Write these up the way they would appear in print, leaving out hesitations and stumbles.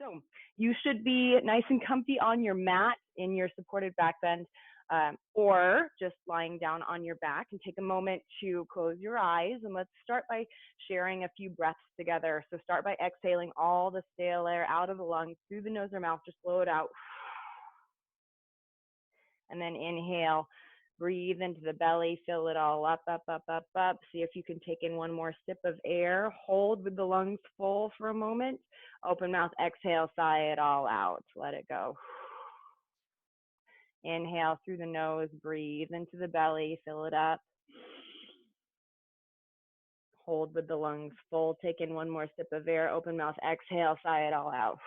So you should be nice and comfy on your mat in your supported back bend, or just lying down on your back, and take a moment to close your eyes. And let's start by sharing a few breaths together. So start by exhaling all the stale air out of the lungs through the nose or mouth. Just blow it out. And then inhale. Breathe into the belly, fill it all up, up, up, up, up. See if you can take in one more sip of air. Hold with the lungs full for a moment. Open mouth, exhale, sigh it all out. Let it go. Inhale through the nose, breathe into the belly, fill it up. Hold with the lungs full. Take in one more sip of air. Open mouth, exhale, sigh it all out.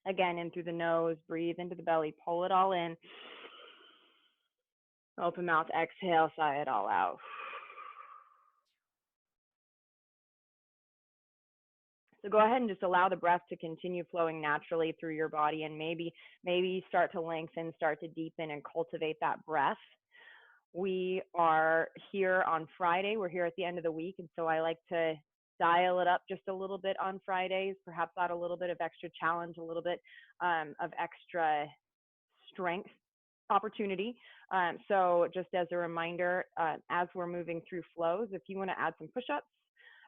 Again, in through the nose, breathe into the belly, pull it all in. Open mouth, exhale, sigh it all out. So go ahead and just allow the breath to continue flowing naturally through your body, and maybe start to lengthen, start to deepen, and cultivate that breath. We are here on Friday. We're here at the end of the week, and so I like to dial it up just a little bit on Fridays, perhaps add a little bit of extra challenge, a little bit of extra strength opportunity. So just as a reminder, as we're moving through flows, if you want to add some push-ups,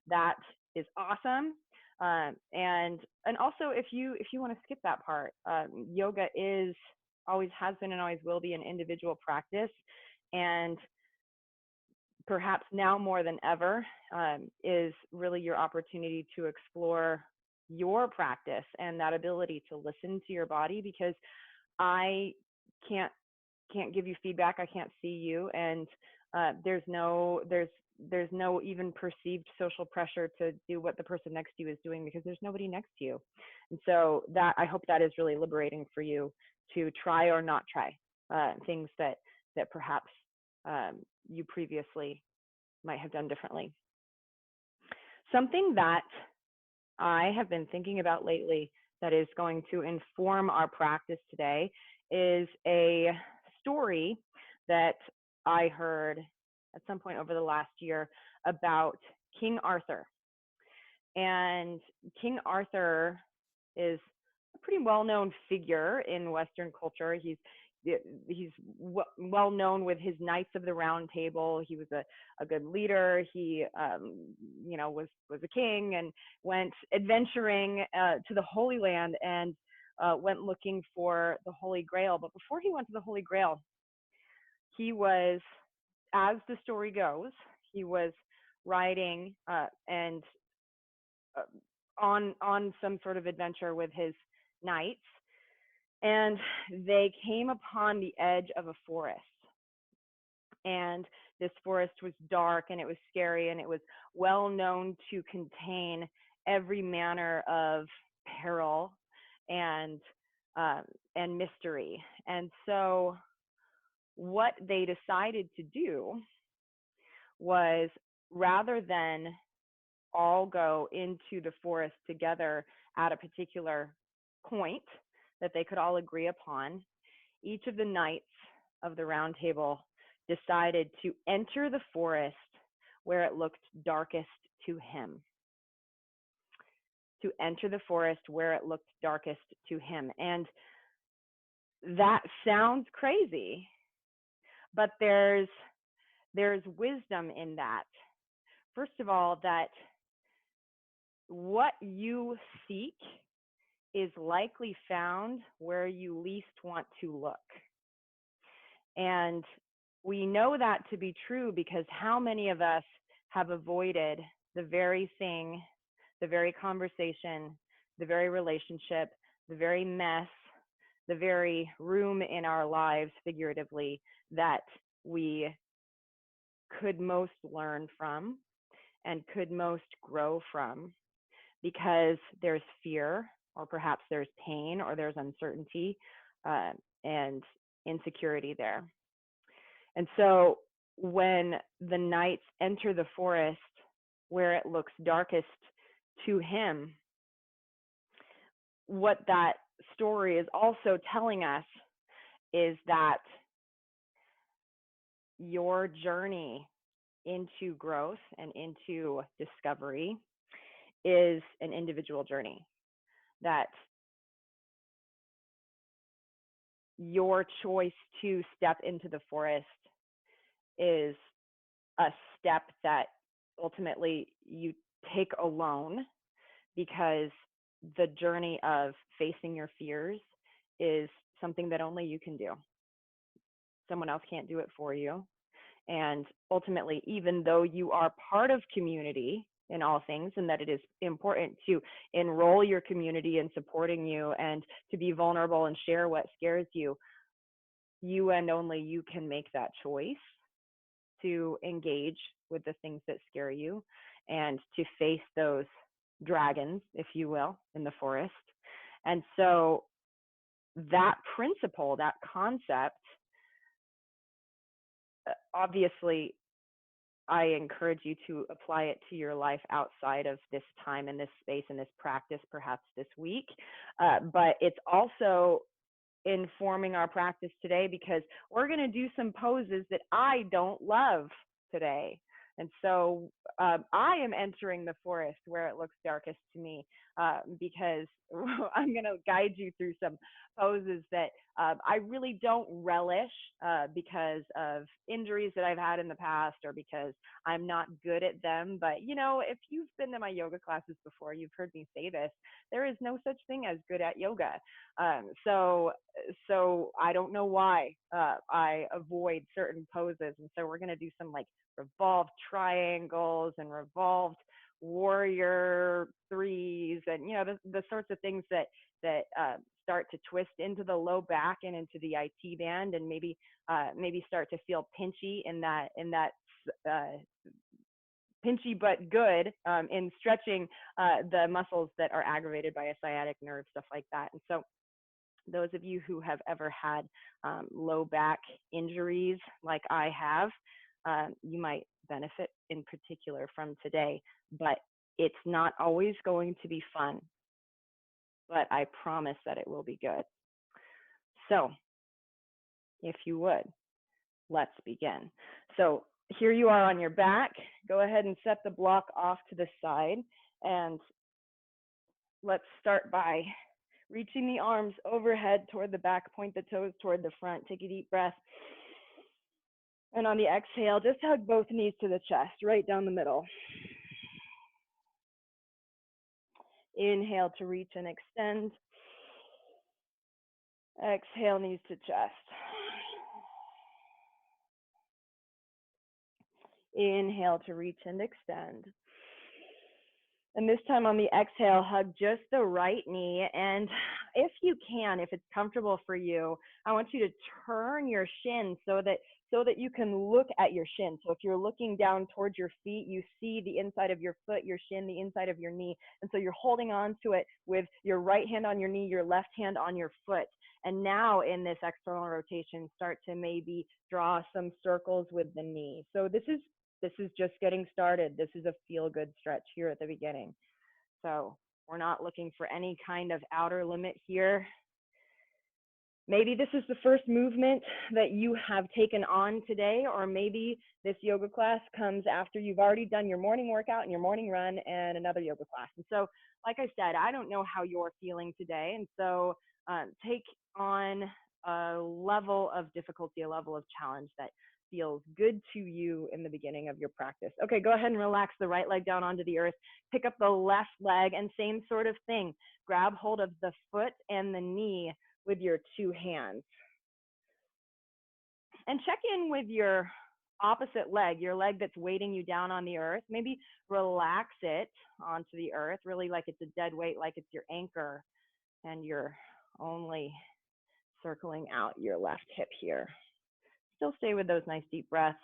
that is awesome. And also if you want to skip that part, yoga always has been and always will be an individual practice, and perhaps now more than ever is really your opportunity to explore your practice and that ability to listen to your body, because I can't give you feedback. I can't see you, and there's no even perceived social pressure to do what the person next to you is doing, because there's nobody next to you. And so that, I hope that is really liberating for you to try or not try things that perhaps you previously might have done differently. Something that I have been thinking about lately that is going to inform our practice today is a story that I heard at some point over the last year about King Arthur. And King Arthur is a pretty well-known figure in Western culture. He's well known with his Knights of the Round Table. He was a good leader. He was a king and went adventuring to the Holy Land, and went looking for the Holy Grail. But before he went to the Holy Grail, he was, as the story goes, he was riding and on some sort of adventure with his knights, and they came upon the edge of a forest. And this forest was dark, and it was scary, and it was well known to contain every manner of peril and mystery. And so what they decided to do was, rather than all go into the forest together at a particular point that they could all agree upon, each of the knights of the Round Table decided to enter the forest where it looked darkest to him. To enter the forest where it looked darkest to him. And that sounds crazy, but there's wisdom in that. First of all, that what you seek is likely found where you least want to look. And we know that to be true because how many of us have avoided the very thing, the very conversation, the very relationship, the very mess, the very room in our lives, figuratively, that we could most learn from and could most grow from, because there's fear, or perhaps there's pain, or there's uncertainty and insecurity there. And so when the knights enter the forest where it looks darkest to him, what that story is also telling us is that your journey into growth and into discovery is an individual journey, that your choice to step into the forest is a step that ultimately you take alone, because the journey of facing your fears is something that only you can do. Someone else can't do it for you. And ultimately, even though you are part of community in all things, and that it is important to enroll your community in supporting you and to be vulnerable and share what scares you, you and only you can make that choice to engage with the things that scare you and to face those dragons, if you will, in the forest. And so that principle, that concept, obviously, I encourage you to apply it to your life outside of this time and this space and this practice, perhaps this week. But it's also informing our practice today, because we're going to do some poses that I don't love today. And so I am entering the forest where it looks darkest to me, because I'm going to guide you through some poses that I really don't relish, because of injuries that I've had in the past, or because I'm not good at them. But, you know, if you've been to my yoga classes before, you've heard me say this: there is no such thing as good at yoga. So I don't know why I avoid certain poses. And so we're going to do some like revolved triangles and revolved warrior threes, and you know, the sorts of things that start to twist into the low back and into the IT band, and maybe start to feel pinchy in that pinchy but good, in stretching the muscles that are aggravated by a sciatic nerve, stuff like that. And so those of you who have ever had low back injuries like I have, you might benefit in particular from today. But it's not always going to be fun, but I promise that it will be good. So if you would, let's begin. So here you are on your back. Go ahead and set the block off to the side, and let's start by reaching the arms overhead toward the back, point the toes toward the front. Take a deep breath. And on the exhale, just hug both knees to the chest, right down the middle. Inhale to reach and extend. Exhale, knees to chest. Inhale to reach and extend. And this time on the exhale, hug just the right knee. And if you can, if it's comfortable for you, I want you to turn your shin so that you can look at your shin. So if you're looking down towards your feet, you see the inside of your foot, your shin, the inside of your knee. And so you're holding on to it with your right hand on your knee, your left hand on your foot. And now in this external rotation, start to maybe draw some circles with the knee. So this is just getting started. This is a feel-good stretch here at the beginning. So we're not looking for any kind of outer limit here. Maybe this is the first movement that you have taken on today, or maybe this yoga class comes after you've already done your morning workout and your morning run and another yoga class. And so, like I said, I don't know how you're feeling today. And so take on a level of difficulty, a level of challenge that feels good to you in the beginning of your practice. Okay, go ahead and relax the right leg down onto the earth. Pick up the left leg, and same sort of thing. Grab hold of the foot and the knee with your two hands. And check in with your opposite leg, your leg that's weighting you down on the earth. Maybe relax it onto the earth, really like it's a dead weight, like it's your anchor, and you're only circling out your left hip here. Still stay with those nice deep breaths.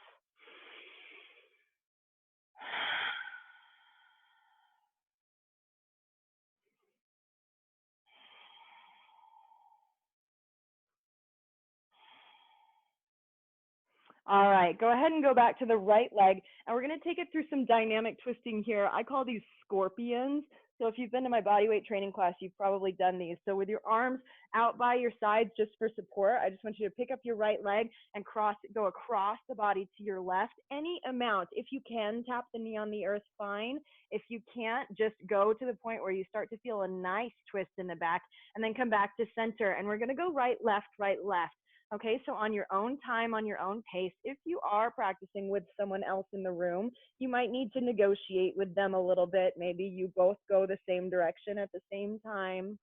All right, go ahead and go back to the right leg, and we're going to take it through some dynamic twisting here. I call these scorpions. So if you've been to my bodyweight training class, you've probably done these. So with your arms out by your sides just for support, I just want you to pick up your right leg and go across the body to your left. Any amount. If you can, tap the knee on the earth, fine. If you can't, just go to the point where you start to feel a nice twist in the back, and then come back to center. And we're going to go right, left, right, left. Okay, so on your own time, on your own pace, if you are practicing with someone else in the room, you might need to negotiate with them a little bit. Maybe you both go the same direction at the same time.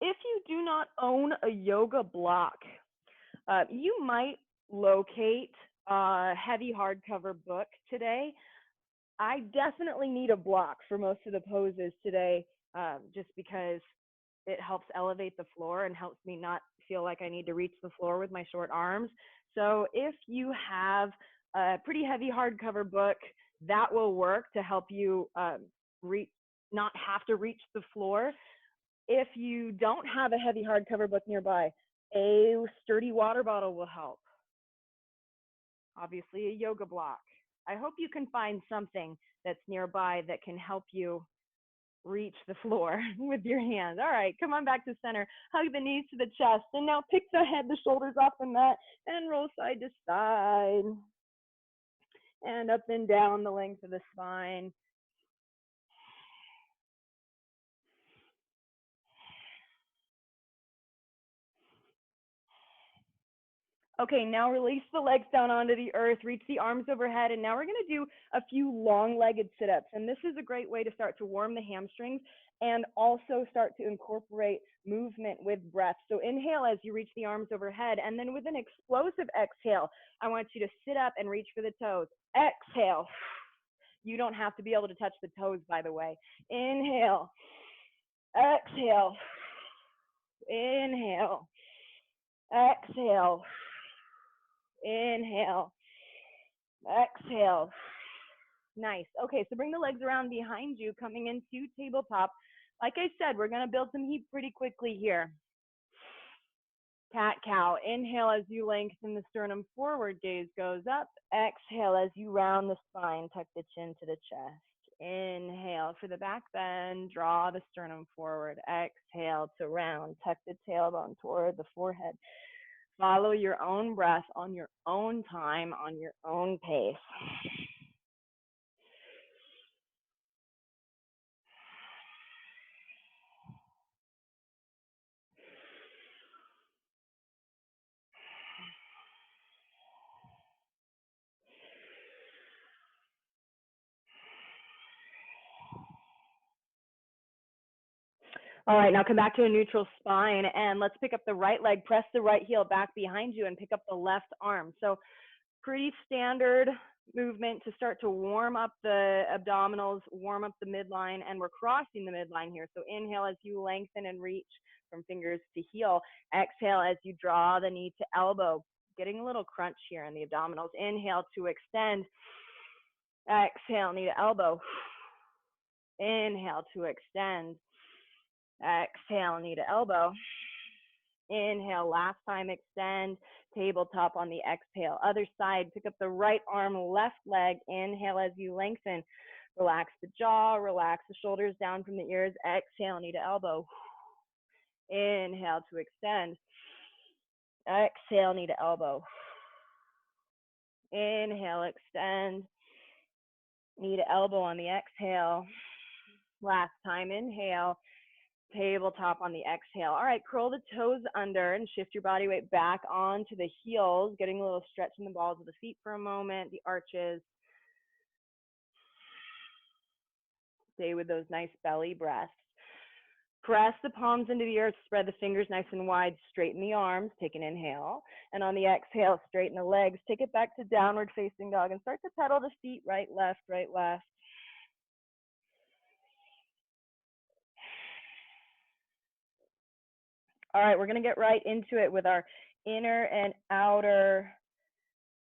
If you do not own a yoga block, you might locate a heavy hardcover book today. I definitely need a block for most of the poses today, just because it helps elevate the floor and helps me not feel like I need to reach the floor with my short arms. So if you have a pretty heavy hardcover book, that will work to help you not have to reach the floor. If you don't have a heavy hardcover book nearby, a sturdy water bottle will help. Obviously, a yoga block. I hope you can find something that's nearby that can help you reach the floor with your hands. All right, come on back to center. Hug the knees to the chest. And now pick the head, the shoulders off the mat, and roll side to side. And up and down the length of the spine. Okay, now release the legs down onto the earth, reach the arms overhead, and now we're going to do a few long-legged sit-ups. And this is a great way to start to warm the hamstrings and also start to incorporate movement with breath. So inhale as you reach the arms overhead, and then with an explosive exhale, I want you to sit up and reach for the toes. Exhale. You don't have to be able to touch the toes, by the way. Inhale. Exhale. Inhale. Exhale. Inhale. Exhale. Nice. Okay, so bring the legs around behind you, coming into tabletop. Like I said, we're going to build some heat pretty quickly here. Cat cow. Inhale as you lengthen the sternum forward, gaze goes up. Exhale as you round the spine, tuck the chin to the chest. Inhale for the back bend, draw the sternum forward. Exhale to round, tuck the tailbone toward the forehead. Follow your own breath on your own time, on your own pace. All right, now come back to a neutral spine, and let's pick up the right leg, press the right heel back behind you, and pick up the left arm. So pretty standard movement to start to warm up the abdominals, warm up the midline, and we're crossing the midline here. So inhale as you lengthen and reach from fingers to heel. Exhale as you draw the knee to elbow, getting a little crunch here in the abdominals. Inhale to extend. Exhale, knee to elbow. Inhale to extend. Exhale, knee to elbow. Inhale, last time, extend, tabletop on the exhale. Other side, pick up the right arm, left leg. Inhale as you lengthen. Relax the jaw, relax the shoulders down from the ears. Exhale, knee to elbow. Inhale to extend. Exhale, knee to elbow. Inhale, extend. Knee to elbow on the exhale. Last time, inhale. Tabletop on the exhale. All right, curl the toes under and shift your body weight back onto the heels, getting a little stretch in the balls of the feet for a moment, the arches. Stay with those nice belly breaths. Press the palms into the earth, spread the fingers nice and wide, straighten the arms, take an inhale. And on the exhale, straighten the legs, take it back to downward facing dog and start to pedal the feet right, left, right, left. All right, we're going to get right into it with our inner and outer.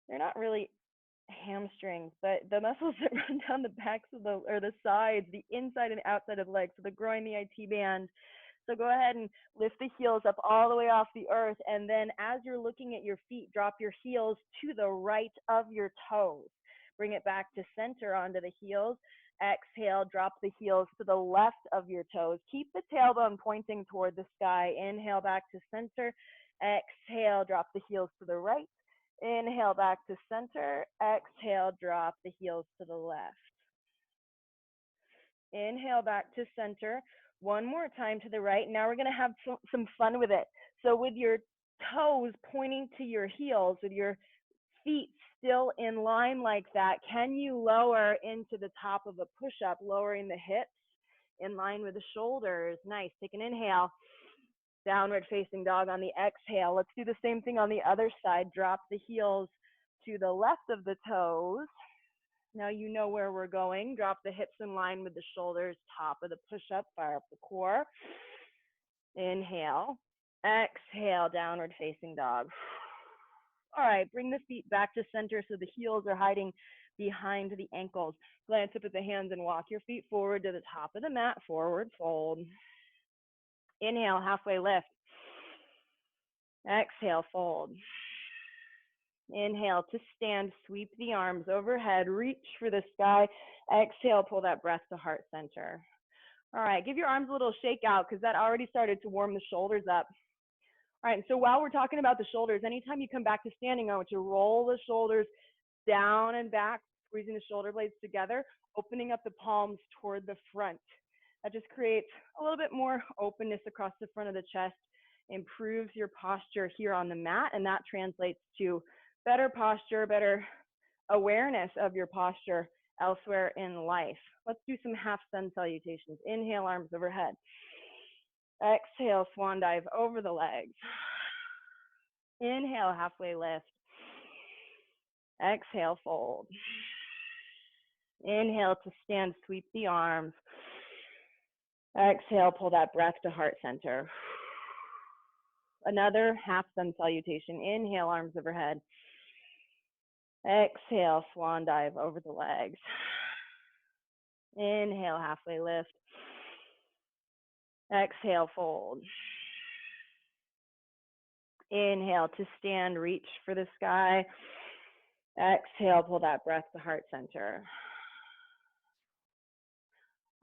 They're not really hamstrings, but the muscles that run down the backs of the sides, the inside and outside of the legs, so the groin, the IT band, So go ahead and lift the heels up all the way off the earth. And then as you're looking at your feet, drop your heels to the right of your toes. Bring it back to center onto the heels. Exhale, drop the heels to the left of your toes. Keep the tailbone pointing toward the sky. Inhale back to center. Exhale, drop the heels to the right. Inhale back to center. Exhale, drop the heels to the left. Inhale back to center. One more time to the right. Now we're going to have some fun with it. So with your toes pointing to your heels, with your feet still in line like that, can you lower into the top of a push-up, lowering the hips in line with the shoulders? Nice. Take an inhale. Downward facing dog on the exhale. Let's do the same thing on the other side. Drop the heels to the left of the toes. Now you know where we're going. Drop the hips in line with the shoulders, top of the push-up, fire up the core. Inhale. Exhale, downward facing dog. All right, bring the feet back to center so the heels are hiding behind the ankles. Glance up at the hands and walk your feet forward to the top of the mat, forward fold. Inhale, halfway lift. Exhale, fold. Inhale to stand, sweep the arms overhead, reach for the sky. Exhale, pull that breath to heart center. All right, give your arms a little shake out because that already started to warm the shoulders up. All right, so while we're talking about the shoulders, anytime you come back to standing, I want you to roll the shoulders down and back, squeezing the shoulder blades together, opening up the palms toward the front. That just creates a little bit more openness across the front of the chest, improves your posture here on the mat, and that translates to better posture, better awareness of your posture elsewhere in life. Let's do some half sun salutations. Inhale, arms overhead. Exhale, swan dive over the legs. Inhale, halfway lift. Exhale, fold. Inhale to stand, sweep the arms. Exhale, pull that breath to heart center. Another half sun salutation. Inhale, arms overhead. Exhale, swan dive over the legs. Inhale, halfway lift. Exhale, fold. Inhale to stand, reach for the sky. Exhale, pull that breath to heart center.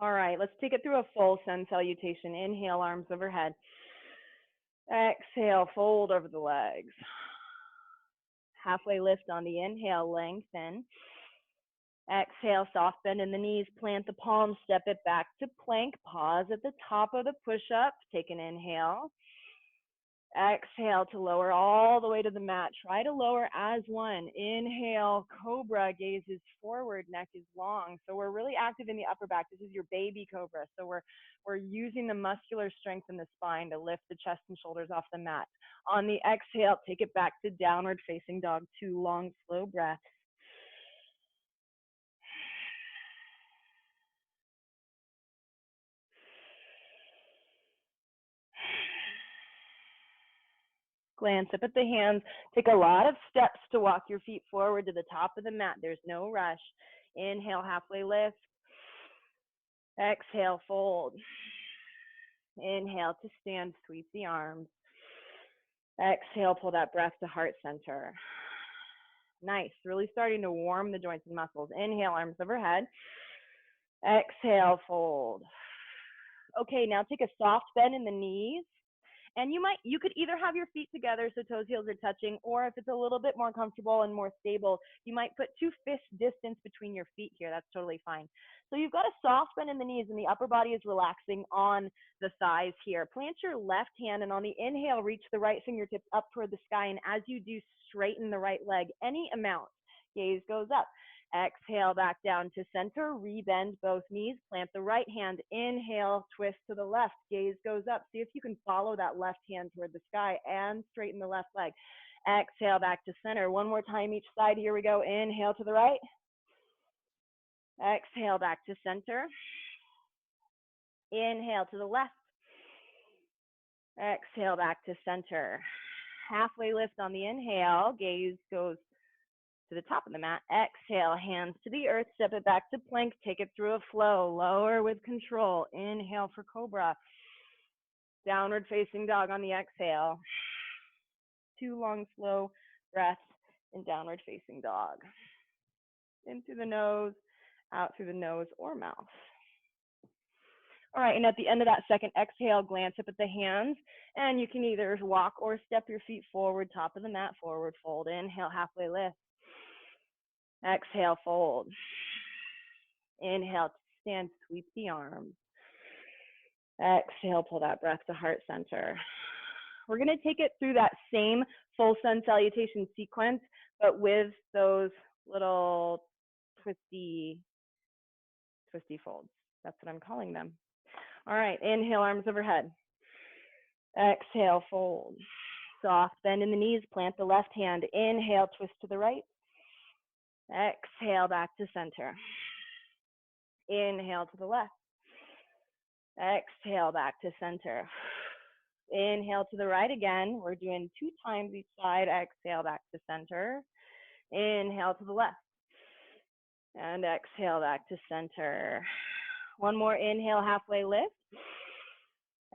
All right, let's take it through a full sun salutation. Inhale, arms overhead. Exhale, fold over the legs. Halfway lift on the inhale, lengthen. Exhale, soft bend in the knees, plant the palms, step it back to plank. Pause at the top of the push-up. Take an inhale. Exhale to lower all the way to the mat. Try to lower as one. Inhale, cobra, gaze is forward, neck is long. So we're really active in the upper back. This is your baby cobra. So we're using the muscular strength in the spine to lift the chest and shoulders off the mat. On the exhale, take it back to downward facing dog. 2 long, slow breaths. Glance up at the hands. Take a lot of steps to walk your feet forward to the top of the mat. There's no rush. Inhale, halfway lift. Exhale, fold. Inhale to stand, sweep the arms. Exhale, pull that breath to heart center. Nice, really starting to warm the joints and muscles. Inhale, arms overhead. Exhale, fold. Okay, now take a soft bend in the knees. And you could either have your feet together so toes, heels are touching, or if it's a little bit more comfortable and more stable, you might put 2 fists distance between your feet here. That's totally fine. So you've got a soft bend in the knees and the upper body is relaxing on the thighs here. Plant your left hand and on the inhale, reach the right fingertips up toward the sky. And as you do, straighten the right leg any amount. Gaze goes up. Exhale back down to center, rebend both knees, plant the right hand, inhale, twist to the left, gaze goes up. See if you can follow that left hand toward the sky and straighten the left leg. Exhale back to center. One more time each side. Here we go. Inhale to the right. Exhale back to center. Inhale to the left. Exhale back to center. Halfway lift on the inhale, gaze goes to the top of the mat. Exhale, hands to the earth, step it back to plank, take it through a flow, lower with control. Inhale for cobra. Downward facing dog on the exhale. 2 long, slow breaths in downward facing dog. In through the nose, out through the nose or mouth. All right, and at the end of that second exhale, glance up at the hands, and you can either walk or step your feet forward, top of the mat, forward fold. Inhale, halfway lift. Exhale, fold. Inhale, stand, sweep the arms. Exhale, pull that breath to heart center. We're going to take it through that same full sun salutation sequence, but with those little twisty folds. That's what I'm calling them. All right, inhale, arms overhead. Exhale, fold. Soft bend in the knees, plant the left hand. Inhale, twist to the right. Exhale, back to center. Inhale to the left. Exhale, back to center. Inhale to the right again. We're doing 2 times each side. Exhale, back to center. Inhale to the left. And exhale, back to center. One more inhale, halfway lift.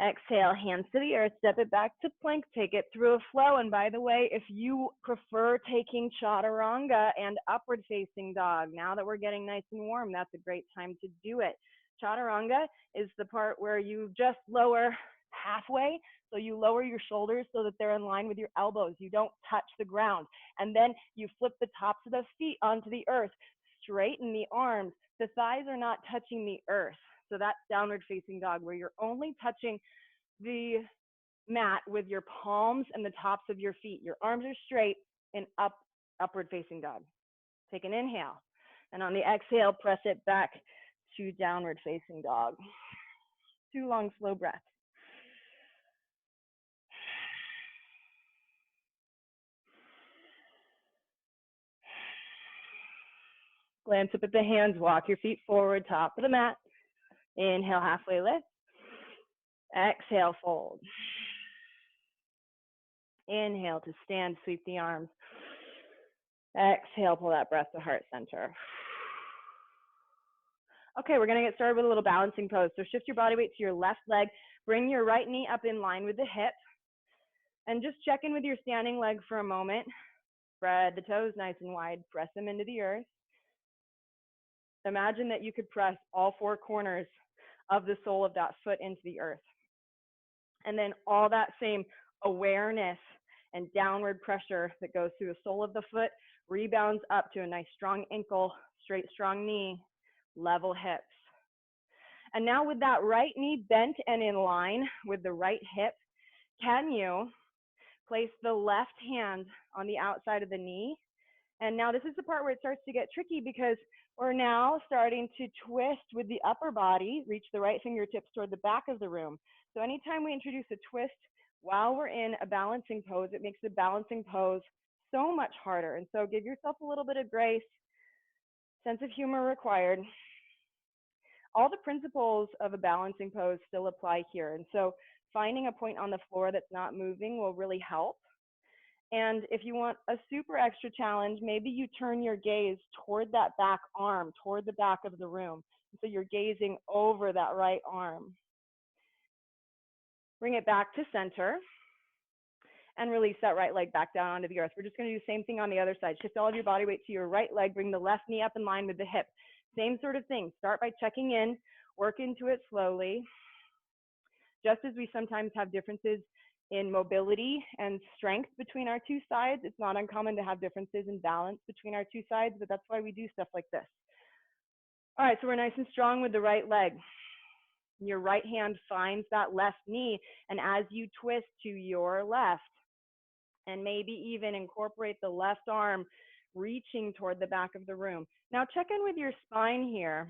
Exhale, hands to the earth, step it back to plank, take it through a flow. And by the way, if you prefer taking chaturanga and upward facing dog, now that we're getting nice and warm, that's a great time to do it. Chaturanga is the part where you just lower halfway. So you lower your shoulders so that they're in line with your elbows. You don't touch the ground. And then you flip the tops of the feet onto the earth. Straighten the arms. The thighs are not touching the earth. So that's downward facing dog, where you're only touching the mat with your palms and the tops of your feet. Your arms are straight and upward facing dog. Take an inhale. And on the exhale, press it back to downward facing dog. 2 long, slow breaths. Glance up at the hands, walk your feet forward, top of the mat. Inhale, halfway lift. Exhale, fold. Inhale to stand, sweep the arms. Exhale, pull that breath to heart center. Okay, we're going to get started with a little balancing pose. So shift your body weight to your left leg. Bring your right knee up in line with the hip. And just check in with your standing leg for a moment. Spread the toes nice and wide. Press them into the earth. Imagine that you could press all 4 corners of the sole of that foot into the earth. And then all that same awareness and downward pressure that goes through the sole of the foot rebounds up to a nice strong ankle, straight strong knee, level hips. And now with that right knee bent and in line with the right hip, can you place the left hand on the outside of the knee? And now this is the part where it starts to get tricky, because we're now starting to twist with the upper body, reach the right fingertips toward the back of the room. So anytime we introduce a twist while we're in a balancing pose, it makes the balancing pose so much harder. And so give yourself a little bit of grace, sense of humor required. All the principles of a balancing pose still apply here. And so finding a point on the floor that's not moving will really help. And if you want a super extra challenge, maybe you turn your gaze toward that back arm, toward the back of the room. So you're gazing over that right arm. Bring it back to center and release that right leg back down onto the earth. We're just going to do the same thing on the other side. Shift all of your body weight to your right leg. Bring the left knee up in line with the hip. Same sort of thing. Start by checking in, work into it slowly. Just as we sometimes have differences in mobility and strength between our 2 sides, it's not uncommon to have differences in balance between our 2 sides, but that's why we do stuff like this. All right, so we're nice and strong with the right leg. Your right hand finds that left knee, and as you twist to your left, and maybe even incorporate the left arm reaching toward the back of the room. Now check in with your spine here.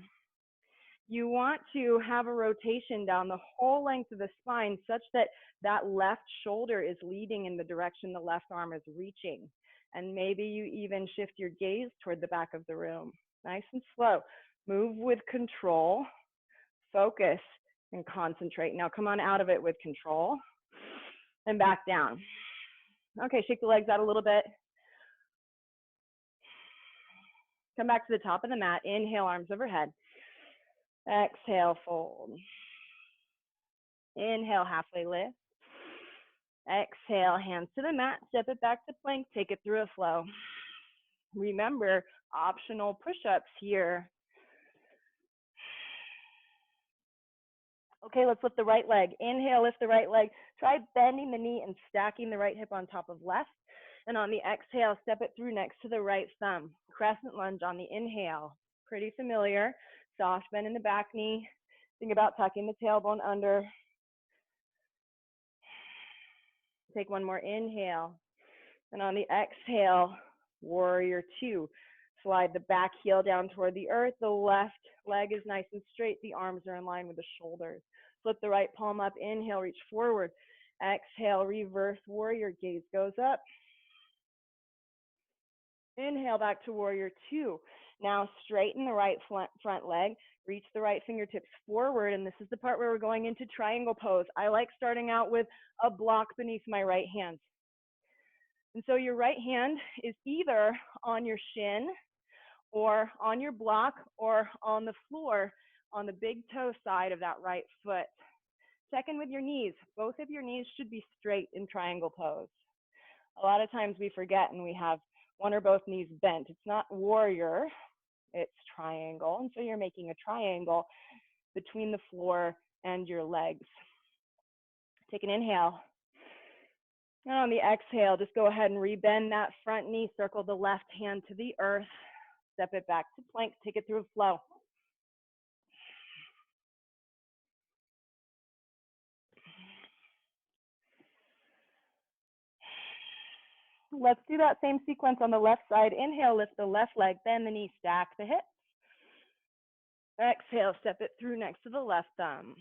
You want to have a rotation down the whole length of the spine such that that left shoulder is leading in the direction the left arm is reaching. And maybe you even shift your gaze toward the back of the room. Nice and slow. Move with control, focus, and concentrate. Now come on out of it with control and back down. Okay, shake the legs out a little bit. Come back to the top of the mat. Inhale, arms overhead. Exhale, fold. Inhale, halfway lift. Exhale, hands to the mat, step it back to plank, take it through a flow. Remember, optional push-ups here. Okay, let's lift the right leg. Inhale, lift the right leg. Try bending the knee and stacking the right hip on top of left. And on the exhale, step it through next to the right thumb. Crescent lunge on the inhale. Pretty familiar. Soft bend in the back knee. Think about tucking the tailbone under. Take one more inhale. And on the exhale, warrior two. Slide the back heel down toward the earth. The left leg is nice and straight. The arms are in line with the shoulders. Flip the right palm up. Inhale, reach forward. Exhale, reverse warrior. Gaze goes up. Inhale, back to warrior two. Now straighten the right front leg. Reach the right fingertips forward. And this is the part where we're going into triangle pose. I like starting out with a block beneath my right hand. And so your right hand is either on your shin or on your block or on the floor on the big toe side of that right foot. Check in with your knees. Both of your knees should be straight in triangle pose. A lot of times we forget and we have one or both knees bent. It's not warrior, it's triangle. And so you're making a triangle between the floor and your legs. Take an inhale. And on the exhale, just go ahead and rebend that front knee, circle the left hand to the earth, step it back to plank, take it through a flow. Let's do that same sequence on the left side. Inhale, lift the left leg, bend the knee, stack the hips. Exhale, step it through next to the left thumb.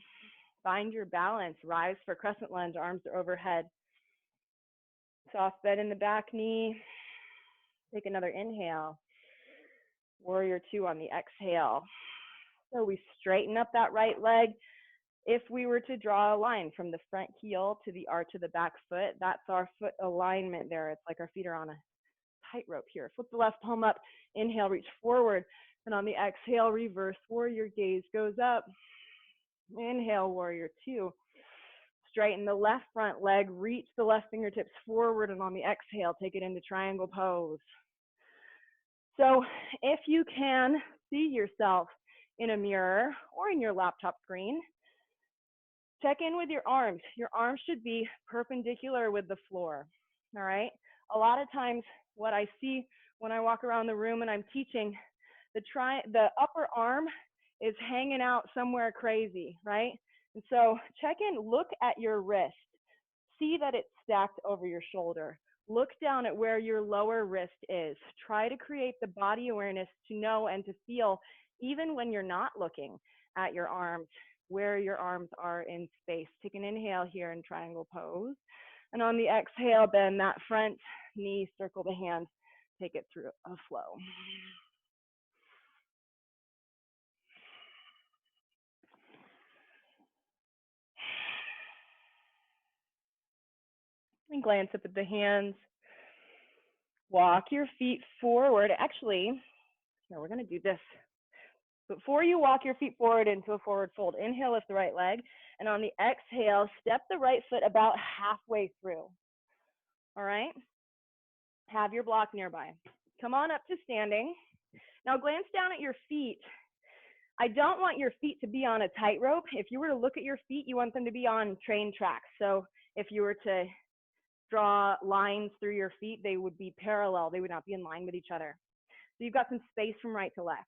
Find your balance, rise for crescent lunge, arms are overhead. Soft bend in the back knee. Take another inhale. Warrior two on the exhale. So we straighten up that right leg. If we were to draw a line from the front heel to the arch of the back foot, that's our foot alignment there. It's like our feet are on a tightrope here. Flip the left palm up. Inhale, reach forward. And on the exhale, reverse warrior, gaze goes up. Inhale, warrior two. Straighten the left front leg, reach the left fingertips forward, and on the exhale, take it into triangle pose. So if you can see yourself in a mirror or in your laptop screen, check in with your arms. Your arms should be perpendicular with the floor, all right? A lot of times what I see when I walk around the room and I'm teaching, the upper arm is hanging out somewhere crazy, right? And so check in, look at your wrist. See that it's stacked over your shoulder. Look down at where your lower wrist is. Try to create the body awareness to know and to feel, even when you're not looking at your arms, where your arms are in space. Take an inhale here in triangle pose. And on the exhale, bend that front knee, circle the hand, take it through a flow. And glance up at the hands. Walk your feet forward. Actually, no, we're going to do this. Before you walk your feet forward into a forward fold, inhale, lift the right leg. And on the exhale, step the right foot about halfway through. All right? Have your block nearby. Come on up to standing. Now glance down at your feet. I don't want your feet to be on a tightrope. If you were to look at your feet, you want them to be on train tracks. So if you were to draw lines through your feet, they would be parallel. They would not be in line with each other. So you've got some space from right to left.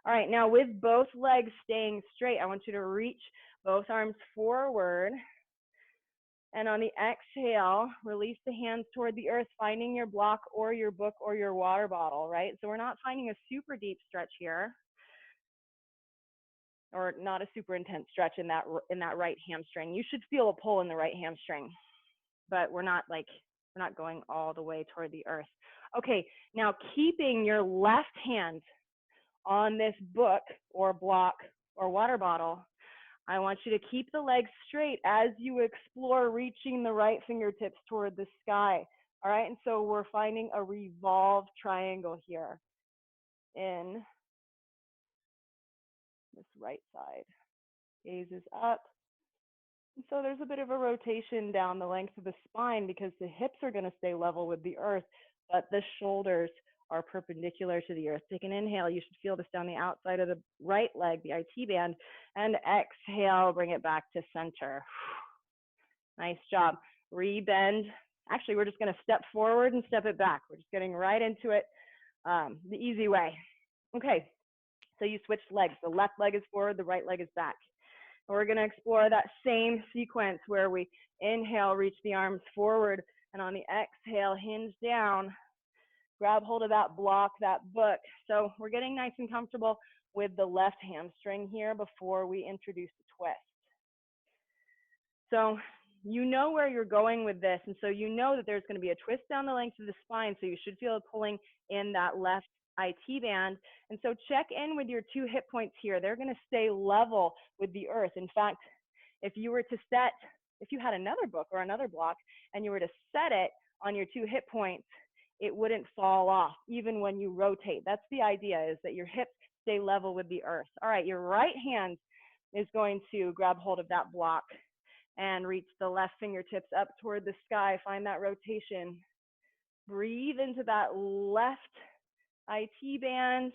All right, now with both legs staying straight, I want you to reach both arms forward. And on the exhale, release the hands toward the earth, finding your block or your book or your water bottle, right? So we're not finding a super deep stretch here, or not a super intense stretch in that right hamstring. You should feel a pull in the right hamstring, but we're not going all the way toward the earth. Okay, now keeping your left hand on this book or block or water bottle, I want you to keep the legs straight as you explore reaching the right fingertips toward the sky. All right, and so we're finding a revolved triangle here in this right side. Gaze is up, So there's a bit of a rotation down the length of the spine because the hips are going to stay level with the earth, but the shoulders are perpendicular to the earth. Take an inhale. You should feel this down the outside of the right leg, the IT band, and exhale, bring it back to center. Nice job. Rebend. Actually, we're just going to step forward and step it back. We're just getting right into it the easy way. Okay, so you switched legs. The left leg is forward, the right leg is back. And we're going to explore that same sequence where we inhale, reach the arms forward, and on the exhale, hinge down, grab hold of that block, that book. So we're getting nice and comfortable with the left hamstring here before we introduce the twist. So you know where you're going with this, and so you know that there's going to be a twist down the length of the spine, so you should feel it pulling in that left IT band. And so check in with your two hip points here. They're going to stay level with the earth. In fact, if you had another book or another block and you were to set it on your two hip points, it wouldn't fall off even when you rotate. That's the idea, is that your hips stay level with the earth. All right, your right hand is going to grab hold of that block and reach the left fingertips up toward the sky. Find that rotation. Breathe into that left IT band.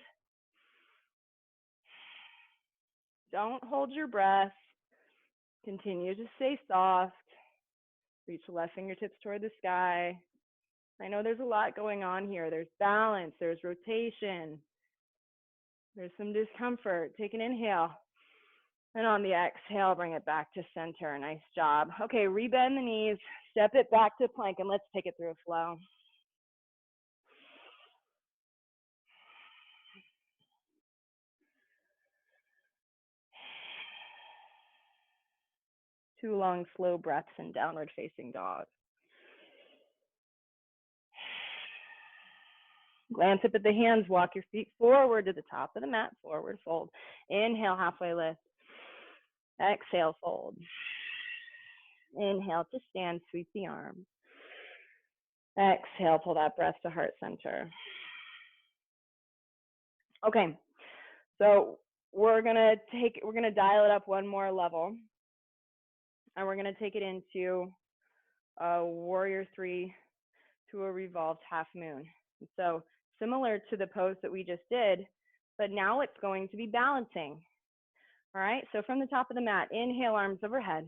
Don't hold your breath. Continue to stay soft. Reach the left fingertips toward the sky. I know there's a lot going on here. There's balance, there's rotation, there's some discomfort. Take an inhale. And on the exhale, bring it back to center. Nice job. Okay, rebend the knees, step it back to plank, and let's take it through a flow. Two long, slow breaths in downward facing dog. Glance up at the hands, walk your feet forward to the top of the mat, forward fold. Inhale, halfway lift. Exhale, fold. Inhale to stand, sweep the arms. Exhale, pull that breath to heart center. Okay, so we're gonna dial it up one more level, and we're gonna take it into a warrior 3 to a revolved half moon. So similar to the pose that we just did, but now it's going to be balancing. All right, so from the top of the mat, inhale, arms overhead.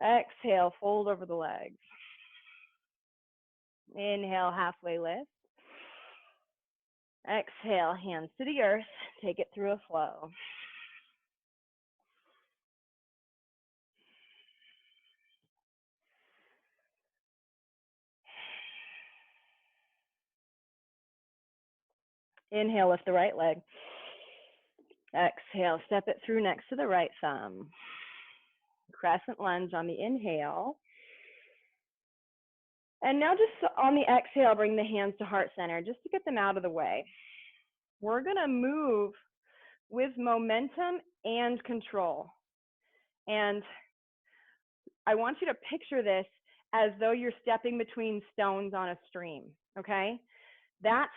Exhale, fold over the legs. Inhale, halfway lift. Exhale, hands to the earth. Take it through a flow. Inhale, lift the right leg. Exhale, step it through next to the right thumb. Crescent lunge on the inhale. And now just on the exhale, bring the hands to heart center just to get them out of the way. We're gonna move with momentum and control. And I want you to picture this as though you're stepping between stones on a stream, okay? That's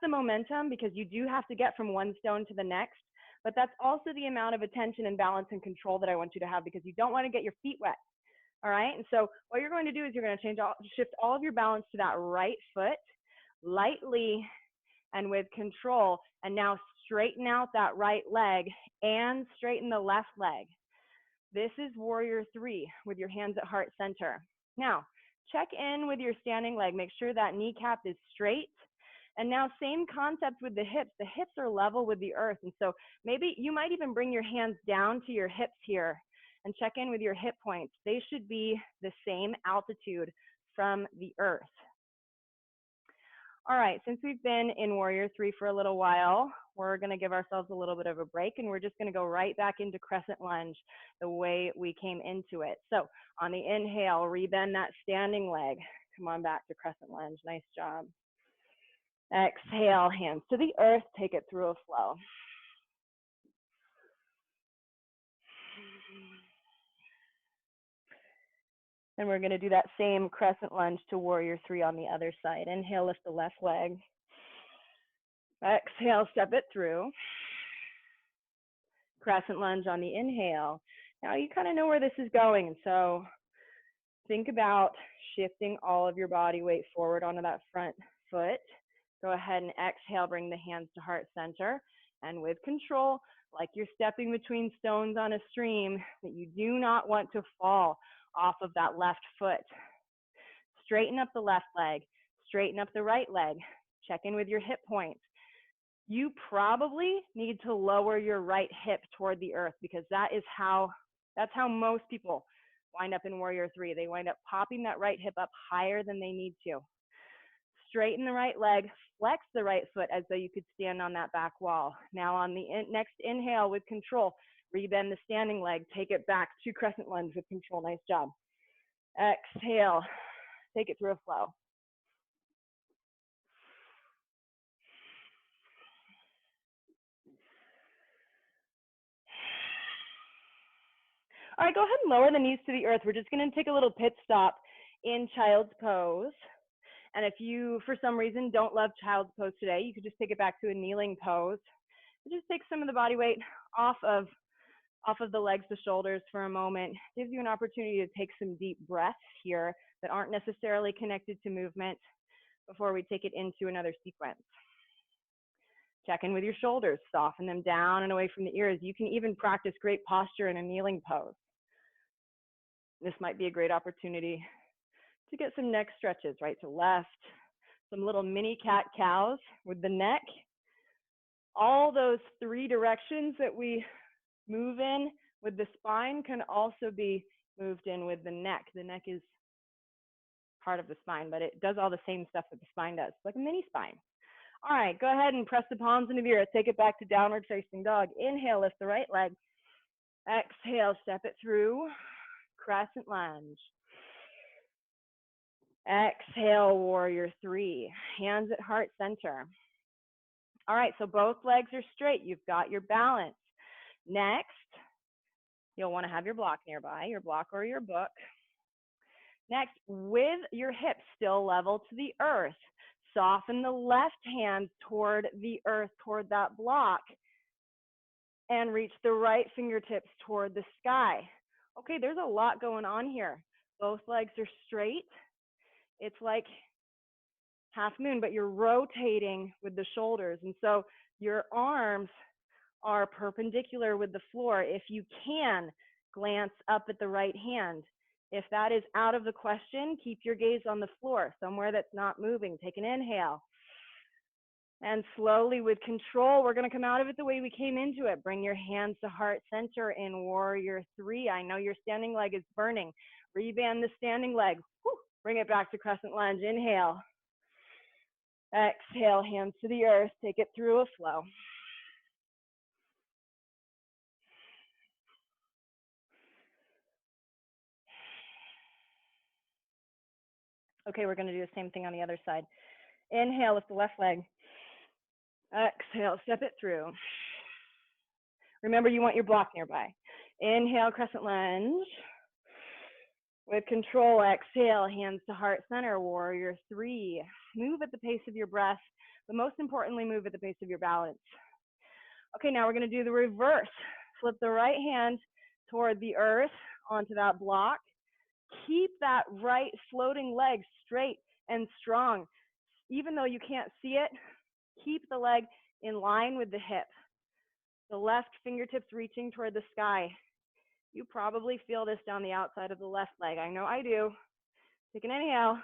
the momentum, because you do have to get from one stone to the next, but that's also the amount of attention and balance and control that I want you to have, because you don't want to get your feet wet. All right, and so what you're going to do is you're going to shift all of your balance to that right foot, lightly and with control, and now straighten out that right leg and straighten the left leg. This is warrior 3 with your hands at heart center. Now, check in with your standing leg. Make sure that kneecap is straight. And now same concept with the hips. The hips are level with the earth. And so maybe you might even bring your hands down to your hips here and check in with your hip points. They should be the same altitude from the earth. All right, since we've been in warrior 3 for a little while, we're gonna give ourselves a little bit of a break, and we're just gonna go right back into crescent lunge the way we came into it. So on the inhale, rebend that standing leg. Come on back to crescent lunge, nice job. Exhale, hands to the earth, take it through a flow. And we're gonna do that same crescent lunge to warrior 3 on the other side. Inhale, lift the left leg. Exhale, step it through. Crescent lunge on the inhale. Now you kind of know where this is going. So think about shifting all of your body weight forward onto that front foot. Go ahead and exhale, bring the hands to heart center. And with control, like you're stepping between stones on a stream, that you do not want to fall off of that left foot. Straighten up the left leg, straighten up the right leg. Check in with your hip points. You probably need to lower your right hip toward the earth, because that's how most people wind up in Warrior 3. They wind up popping that right hip up higher than they need to. Straighten the right leg, flex the right foot as though you could stand on that back wall. Now on the next inhale with control, rebend the standing leg, take it back to crescent lunge with control. Nice job. Exhale, take it through a flow. All right, go ahead and lower the knees to the earth. We're just going to take a little pit stop in child's pose. And if you, for some reason, don't love child's pose today, you could just take it back to a kneeling pose. Just take some of the body weight off of the legs, the shoulders for a moment. Gives you an opportunity to take some deep breaths here that aren't necessarily connected to movement before we take it into another sequence. Check in with your shoulders, soften them down and away from the ears. You can even practice great posture in a kneeling pose. This might be a great opportunity to get some neck stretches, right to left, some little mini cat-cows with the neck. All those three directions that we move in with the spine can also be moved in with the neck. The neck is part of the spine, but it does all the same stuff that the spine does, like a mini spine. All right, go ahead and press the palms into the earth. Take it back to downward facing dog. Inhale, lift the right leg. Exhale, step it through, crescent lunge. Exhale, warrior 3. Hands at heart center. All right, so both legs are straight. You've got your balance. Next, you'll want to have your block nearby, your block or your book. Next, with your hips still level to the earth, soften the left hand toward the earth, toward that block, and reach the right fingertips toward the sky. Okay, there's a lot going on here. Both legs are straight. It's like half moon, but you're rotating with the shoulders. And so your arms are perpendicular with the floor. If you can, glance up at the right hand. If that is out of the question, keep your gaze on the floor, somewhere that's not moving. Take an inhale. And slowly, with control, we're going to come out of it the way we came into it. Bring your hands to heart center in warrior 3. I know your standing leg is burning. Reband the standing leg. Whew. Bring it back to crescent lunge. Inhale. Exhale, hands to the earth. Take it through a flow. Okay, we're going to do the same thing on the other side. Inhale, lift the left leg. Exhale, step it through. Remember, you want your block nearby. Inhale, crescent lunge. With control, exhale, hands to heart center, warrior 3. Move at the pace of your breath, but most importantly, move at the pace of your balance. Okay, now we're going to do the reverse. Flip the right hand toward the earth onto that block. Keep that right floating leg straight and strong. Even though you can't see it, keep the leg in line with the hip. The left fingertips reaching toward the sky. You probably feel this down the outside of the left leg. I know I do. Take an inhale.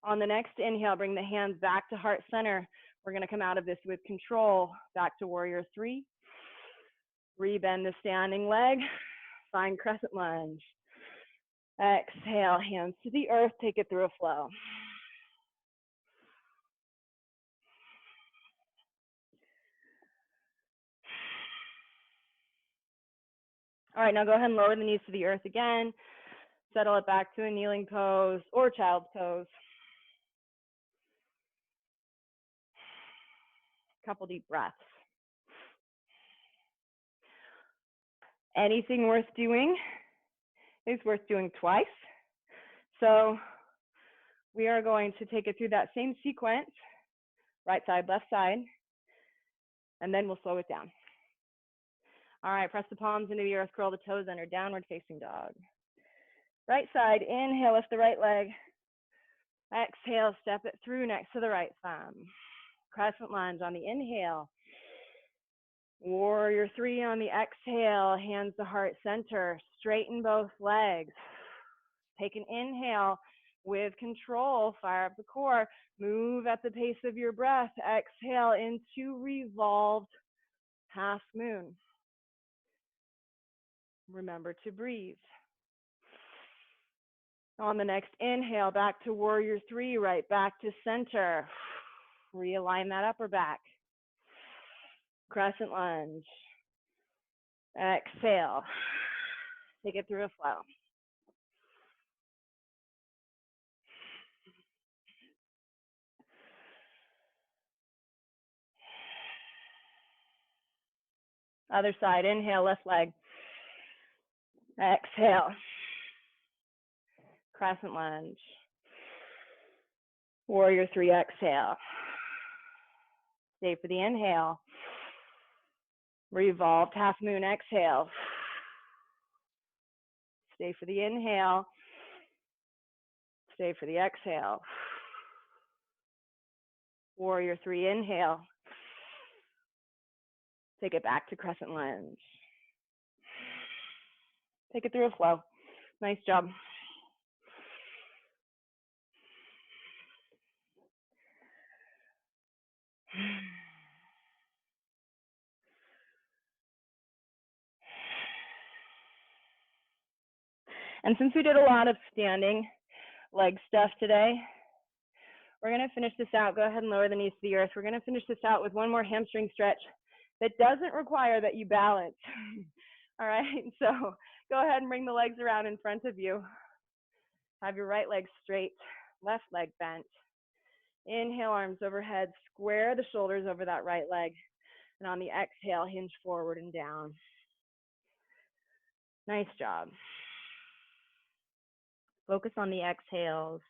On the next inhale, bring the hands back to heart center. We're going to come out of this with control. Back to warrior 3. Rebend the standing leg. Find crescent lunge. Exhale, hands to the earth. Take it through a flow. All right, now go ahead and lower the knees to the earth again. Settle it back to a kneeling pose or child's pose. Couple deep breaths. Anything worth doing is worth doing twice. So we are going to take it through that same sequence, right side, left side, and then we'll slow it down. All right, press the palms into the earth, curl the toes under, downward facing dog. Right side, inhale, lift the right leg. Exhale, step it through next to the right thumb. Crescent lunge on the inhale. Warrior three on the exhale, hands to heart center. Straighten both legs. Take an inhale with control, fire up the core. Move at the pace of your breath. Exhale into revolved half moon. Remember to breathe. On the next inhale, back to warrior three, right back to center. Realign that upper back. Crescent lunge. Exhale. Take it through a flow. Other side, inhale, left leg. Exhale. Crescent lunge. Warrior three, exhale. Stay for the inhale. Revolved half moon, exhale. Stay for the inhale. Stay for the exhale. Warrior three, inhale. Take it back to crescent lunge. Take it through a flow. Nice job. And since we did a lot of standing leg stuff today, we're going to finish this out. Go ahead and lower the knees to the earth. We're going to finish this out with one more hamstring stretch that doesn't require that you balance. All right, so go ahead and bring the legs around in front of you. Have your right leg straight, left leg bent. Inhale, arms overhead, square the shoulders over that right leg. And on the exhale, hinge forward and down. Nice job. Focus on the exhales.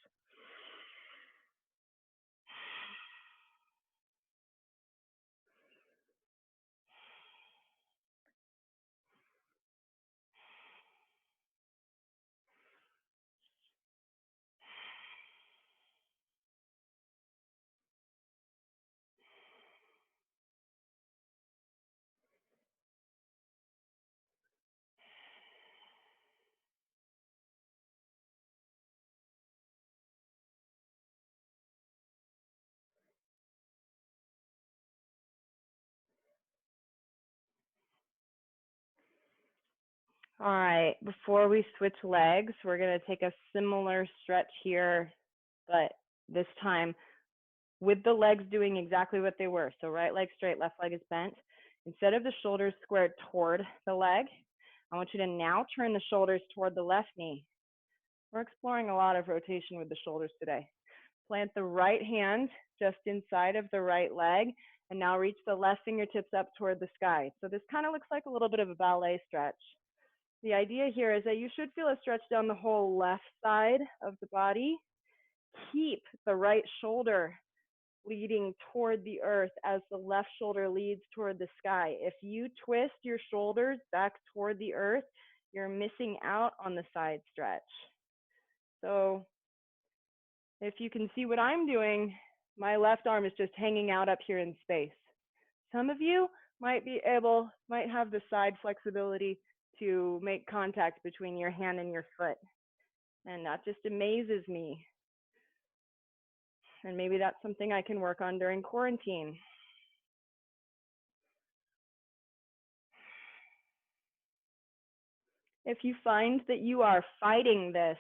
All right, before we switch legs, we're going to take a similar stretch here, but this time with the legs doing exactly what they were. So right leg straight, left leg is bent. Instead of the shoulders squared toward the leg, I want you to now turn the shoulders toward the left knee. We're exploring a lot of rotation with the shoulders today. Plant the right hand just inside of the right leg, and now reach the left fingertips up toward the sky. So this kind of looks like a little bit of a ballet stretch. The idea here is that you should feel a stretch down the whole left side of the body. Keep the right shoulder leading toward the earth as the left shoulder leads toward the sky. If you twist your shoulders back toward the earth, you're missing out on the side stretch. So if you can see what I'm doing, my left arm is just hanging out up here in space. Some of you might have the side flexibility to make contact between your hand and your foot. And that just amazes me. And maybe that's something I can work on during quarantine. If you find that you are fighting this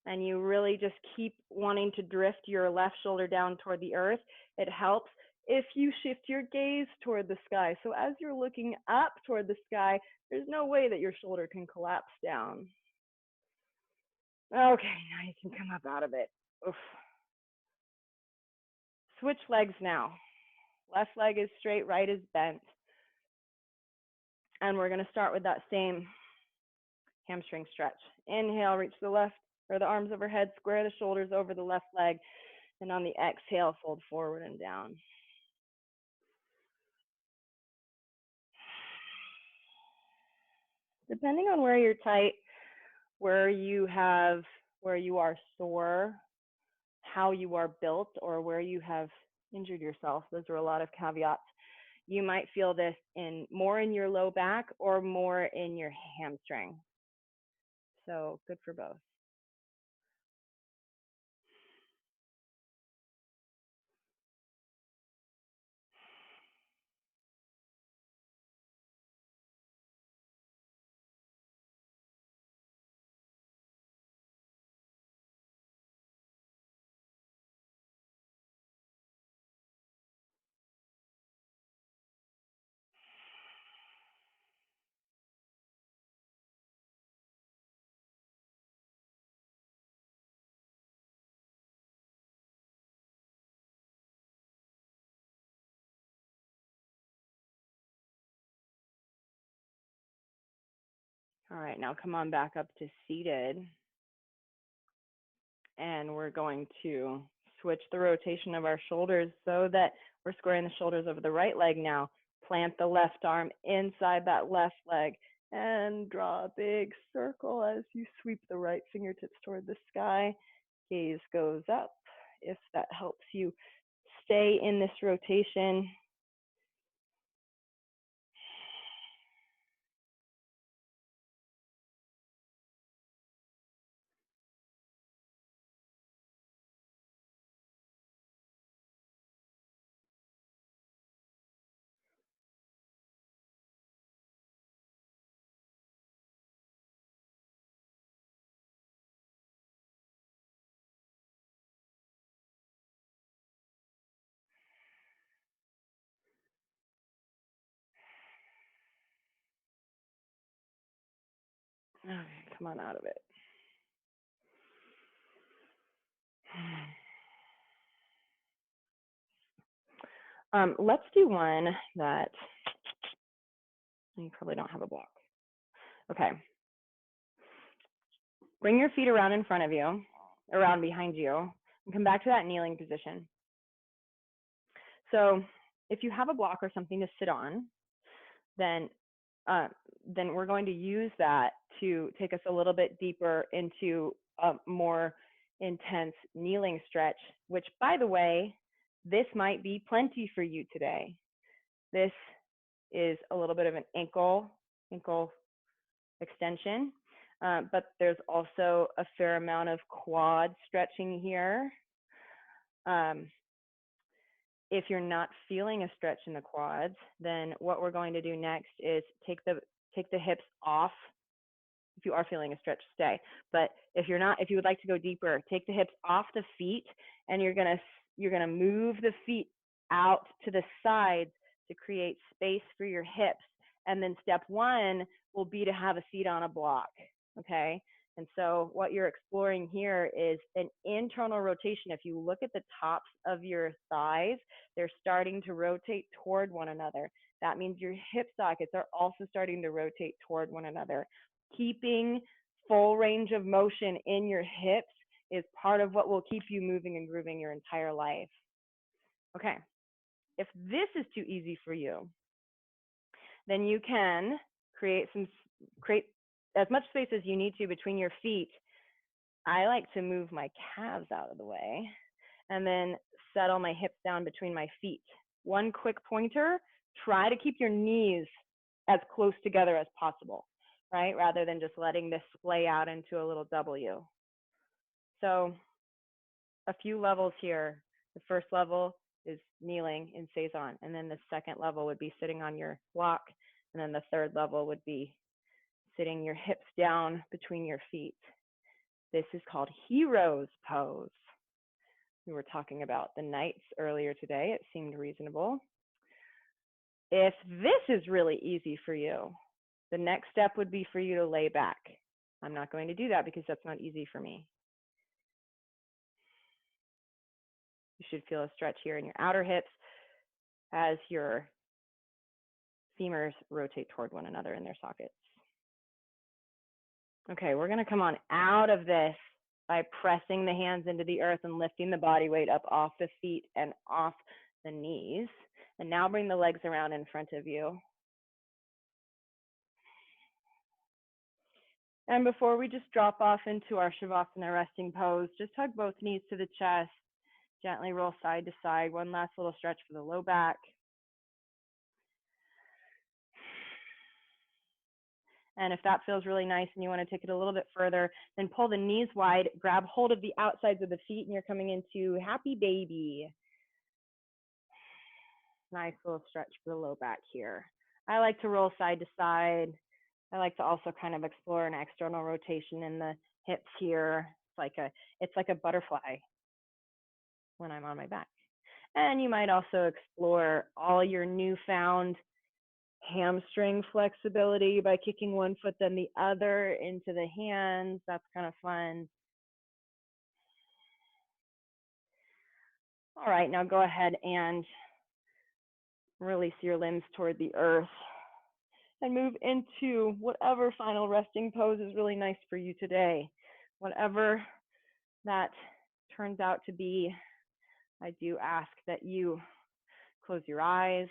and you really just keep wanting to drift your left shoulder down toward the earth, it helps if you shift your gaze toward the sky. So as you're looking up toward the sky, there's no way that your shoulder can collapse down. Okay, now you can come up out of it. Oof. Switch legs now. Left leg is straight, right is bent. And we're going to start with that same hamstring stretch. Inhale, reach the left or the arms overhead, square the shoulders over the left leg. And on the exhale, fold forward and down. depending on where you're tight, where you are sore, how you are built, or where you have injured yourself. Those are a lot of caveats. You might feel this more in your low back or more in your hamstring. So good for both. All right, now come on back up to seated. And we're going to switch the rotation of our shoulders so that we're squaring the shoulders over the right leg now. Plant the left arm inside that left leg and draw a big circle as you sweep the right fingertips toward the sky. Gaze goes up. If that helps you stay in this rotation. Okay, come on out of it. Let's do one that you probably don't have a block. Okay. Bring your feet around in front of you, around behind you, and come back to that kneeling position. So if you have a block or something to sit on, then we're going to use that to take us a little bit deeper into a more intense kneeling stretch, which, by the way, this might be plenty for you today. This is a little bit of an ankle extension, but there's also a fair amount of quad stretching here. If you're not feeling a stretch in the quads, then what we're going to do next is take the hips off. If you are feeling a stretch, stay. But if you're not, if you would like to go deeper, take the hips off the feet, and you're gonna move the feet out to the sides to create space for your hips. And then step one will be to have a seat on a block. Okay. And so what you're exploring here is an internal rotation. If you look at the tops of your thighs, they're starting to rotate toward one another. That means your hip sockets are also starting to rotate toward one another. Keeping full range of motion in your hips is part of what will keep you moving and grooving your entire life. Okay, if this is too easy for you, then you can create as much space as you need to between your feet. I like to move my calves out of the way and then settle my hips down between my feet. One quick pointer, try to keep your knees as close together as possible, right? Rather than just letting this splay out into a little W. So a few levels here. The first level is kneeling in Saison, and then the second level would be sitting on your block, and then the third level would be sitting your hips down between your feet. This is called Hero's Pose. We were talking about the knights earlier today. It seemed reasonable. If this is really easy for you, the next step would be for you to lay back. I'm not going to do that because that's not easy for me. You should feel a stretch here in your outer hips as your femurs rotate toward one another in their sockets. Okay, we're gonna come on out of this by pressing the hands into the earth and lifting the body weight up off the feet and off the knees. And now bring the legs around in front of you. And before we just drop off into our Shavasana resting pose, just hug both knees to the chest, gently roll side to side. One last little stretch for the low back. And if that feels really nice and you want to take it a little bit further, then pull the knees wide, grab hold of the outsides of the feet, and you're coming into happy baby. Nice little stretch for the low back here. I like to roll side to side. I like to also kind of explore an external rotation in the hips here. It's like a butterfly when I'm on my back. And you might also explore all your newfound hamstring flexibility by kicking one foot then the other into the hands. That's kind of fun. All right, now go ahead and release your limbs toward the earth and move into whatever final resting pose is really nice for you today. Whatever that turns out to be, I do ask that you close your eyes,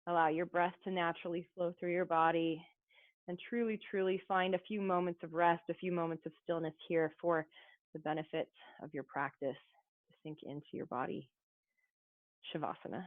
allow your breath to naturally flow through your body, and truly, truly find a few moments of rest, a few moments of stillness here for the benefits of your practice to sink into your body. Shavasana.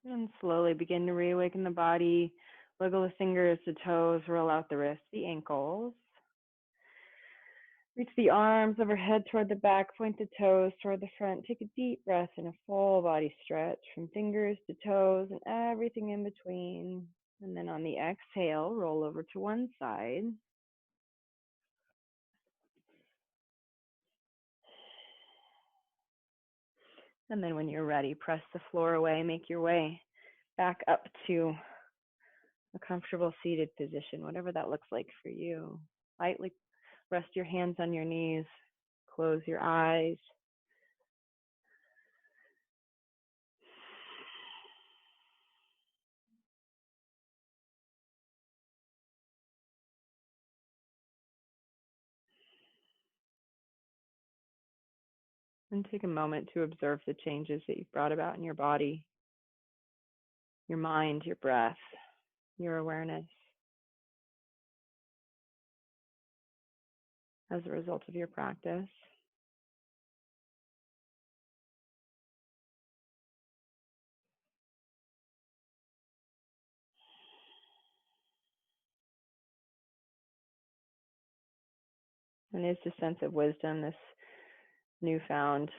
And slowly begin to reawaken the body. Wiggle the fingers, the toes, roll out the wrists, the ankles. Reach the arms overhead toward the back, point the toes toward the front. Take a deep breath and a full body stretch from fingers to toes and everything in between. And then on the exhale, roll over to one side. And then when you're ready, press the floor away, make your way back up to a comfortable seated position, whatever that looks like for you. Lightly rest your hands on your knees, close your eyes. And take a moment to observe the changes that you've brought about in your body, your mind, your breath, your awareness as a result of your practice. And is the sense of wisdom, this newfound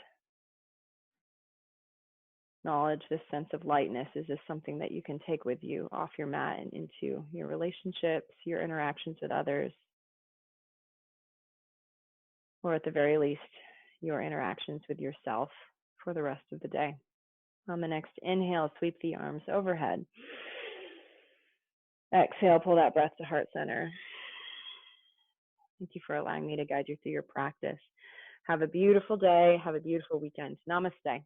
knowledge, this sense of lightness, is this something that you can take with you off your mat and into your relationships, your interactions with others, or at the very least, your interactions with yourself for the rest of the day? On the next inhale, sweep the arms overhead. Exhale, pull that breath to heart center. Thank you for allowing me to guide you through your practice. Have a beautiful day. Have a beautiful weekend. Namaste.